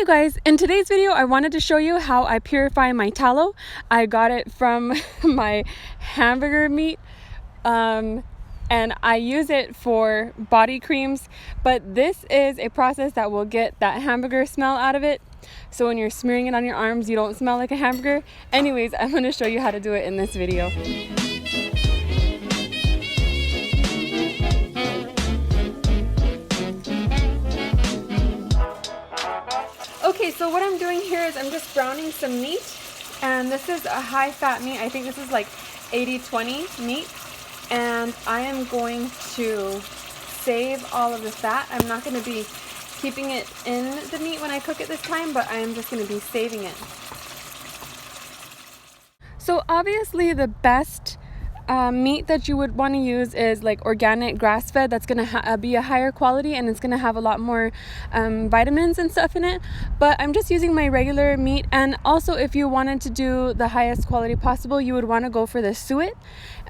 guys, in today's video I wanted to show you how I purify my tallow. I got it from my hamburger meat and I use it for body creams, but this is a process that will get that hamburger smell out of it, so when you're smearing it on your arms you don't smell like a hamburger. Anyways, I'm going to show you how to do it in this video. Okay, so what I'm doing here is I'm just browning some meat, and this is a high fat meat. I think this is like 80-20 meat, and I am going to save all of the fat. I'm not going to be keeping it in the meat when I cook it this time, but I am just going to be saving it. So obviously the best meat that you would want to use is like organic grass-fed. That's going to be a higher quality, and it's going to have a lot more vitamins and stuff in it. But I'm just using my regular meat. And also, if you wanted to do the highest quality possible, you would want to go for the suet.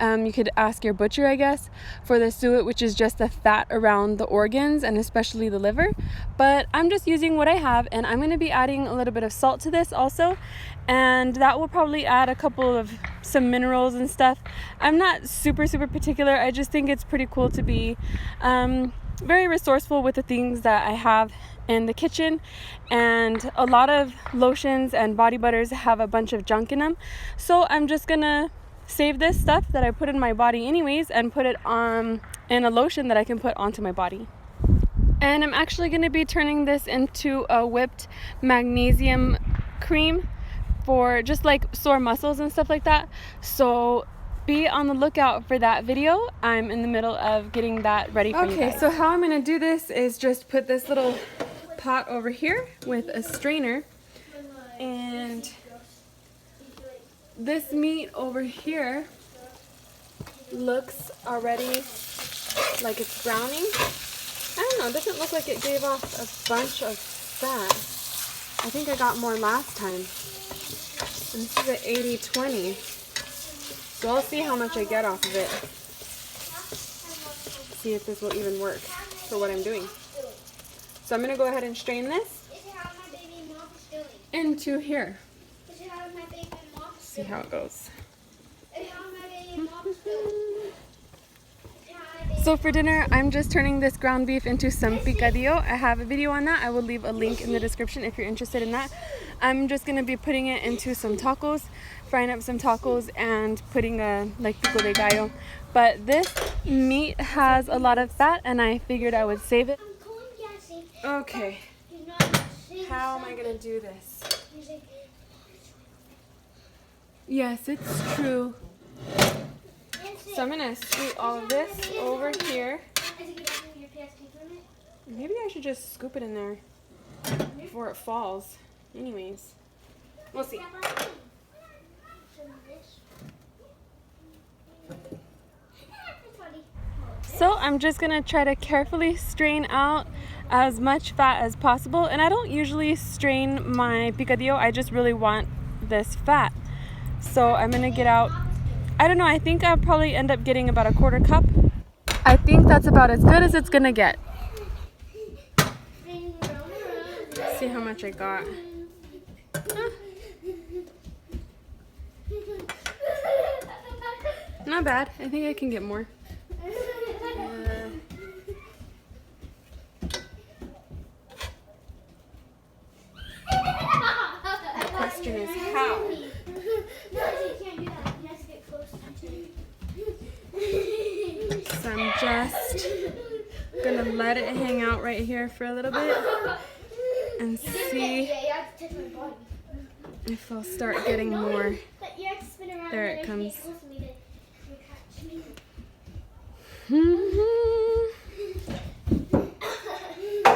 You could ask your butcher, I guess, for the suet, which is just the fat around the organs and especially the liver. But I'm just using what I have, and I'm going to be adding a little bit of salt to this also, and that will probably add a couple of some minerals and stuff. I'm not super particular. I just think it's pretty cool to be very resourceful with the things that I have in the kitchen, and a lot of lotions and body butters have a bunch of junk in them, so I'm just gonna save this stuff that I put in my body anyways and put it on in a lotion that I can put onto my body. And I'm actually going to be turning this into a whipped magnesium cream for just like sore muscles and stuff like that. So be on the lookout for that video. I'm in the middle of getting that ready for you guys. Okay, so how I'm going to do this is just put this little pot over here with a strainer, and this meat over here looks already like it's browning. I don't know, it doesn't look like it gave off a bunch of fat. I think I got more last time. And this is at 80-20. So I'll see how much I get off of it. See if this will even work for what I'm doing. So I'm going to go ahead and strain this into here. See how it goes. So for dinner, I'm just turning this ground beef into some picadillo. I have a video on that. I will leave a link in the description if you're interested in that. I'm just going to be putting it into some tacos, frying up some tacos and putting a like pico de gallo. But this meat has a lot of fat, and I figured I would save it. Okay, how am I going to do this? Yes, it's true. So I'm going to scoop all of this over here. Maybe I should just scoop it in there before it falls. Anyways, we'll see. So I'm just going to try to carefully strain out as much fat as possible. And I don't usually strain my picadillo. I just really want this fat. So I'm going to get out, I don't know, I think I'll probably end up getting about a quarter cup. I think that's about as good as it's going to get. Let's see how much I got. Not bad. I think I can get more. The question is how. So I'm just gonna let it hang out right here for a little bit and see if I'll start getting more. There it comes.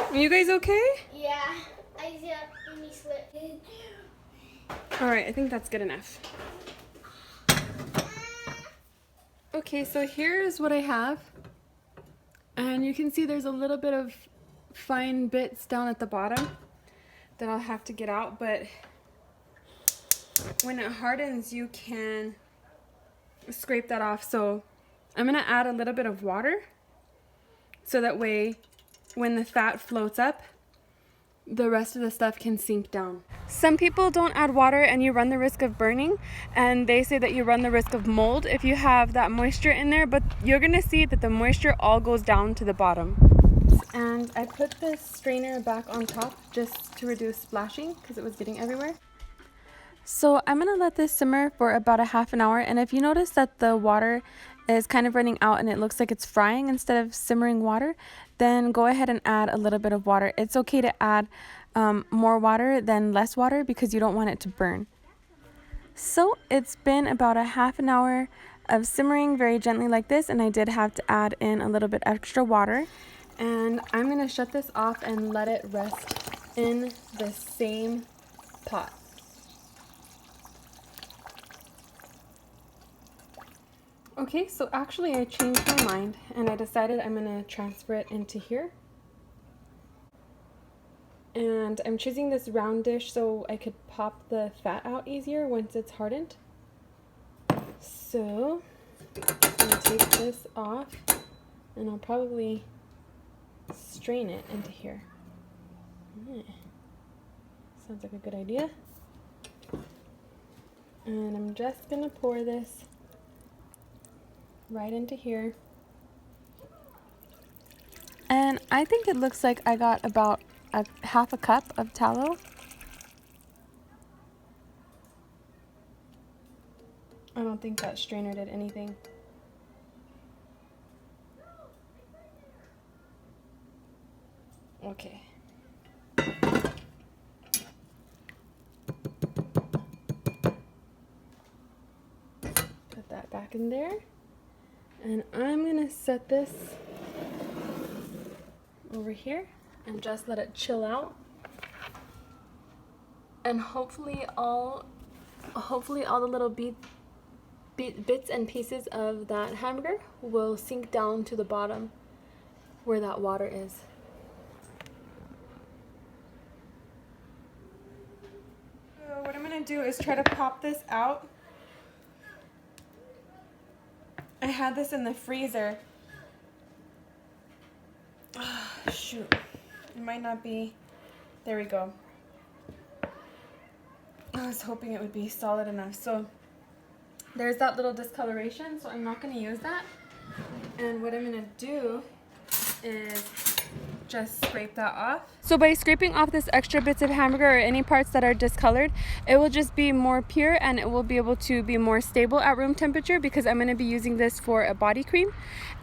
Are you guys okay? Yeah, I let me slip. Alright, I think that's good enough. Okay, so here's what I have. And you can see there's a little bit of fine bits down at the bottom that I'll have to get out, but when it hardens you can scrape that off. So I'm going to add a little bit of water so that way when the fat floats up the rest of the stuff can sink down. Some people don't add water and you run the risk of burning, and they say that you run the risk of mold if you have that moisture in there, but you're gonna see that the moisture all goes down to the bottom. And I put this strainer back on top just to reduce splashing because it was getting everywhere. So I'm gonna let this simmer for about a half an hour, and if you notice that the water is kind of running out and it looks like it's frying instead of simmering water, then go ahead and add a little bit of water. It's okay to add more water than less water because you don't want it to burn. So it's been about a half an hour of simmering very gently like this, and I did have to add in a little bit extra water. And I'm gonna shut this off and let it rest in the same pot. Okay, so actually I changed my mind and I decided I'm gonna transfer it into here. And I'm choosing this round dish so I could pop the fat out easier once it's hardened. So I'm gonna take this off and I'll probably strain it into here. Sounds like a good idea. And I'm just gonna pour this right into here. And I think it looks like I got about half a cup of tallow. I don't think that strainer did anything. Okay. Put that back in there. And I'm gonna set this over here and just let it chill out. And hopefully all the little bits and pieces of that hamburger will sink down to the bottom where that water is. So what I'm gonna do is try to pop this out. I had this in the freezer. Oh, shoot, it might not be. There we go. I was hoping it would be solid enough. So there's that little discoloration, so I'm not going to use that. And what I'm going to do is just scrape that off. So by scraping off this extra bits of hamburger or any parts that are discolored, it will just be more pure and it will be able to be more stable at room temperature because I'm going to be using this for a body cream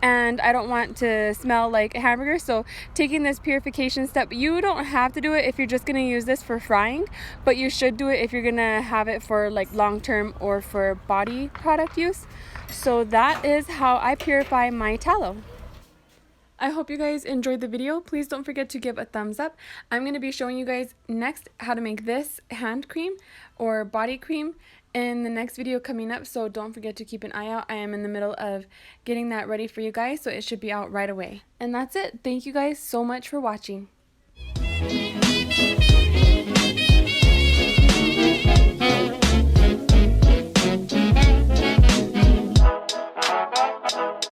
and I don't want to smell like a hamburger. So taking this purification step, you don't have to do it if you're just going to use this for frying, but you should do it if you're going to have it for like long term or for body product use. So that is how I purify my tallow. I hope you guys enjoyed the video. Please don't forget to give a thumbs up. I'm going to be showing you guys next how to make this hand cream or body cream in the next video coming up, so don't forget to keep an eye out. I am in the middle of getting that ready for you guys, so it should be out right away. And that's it. Thank you guys so much for watching.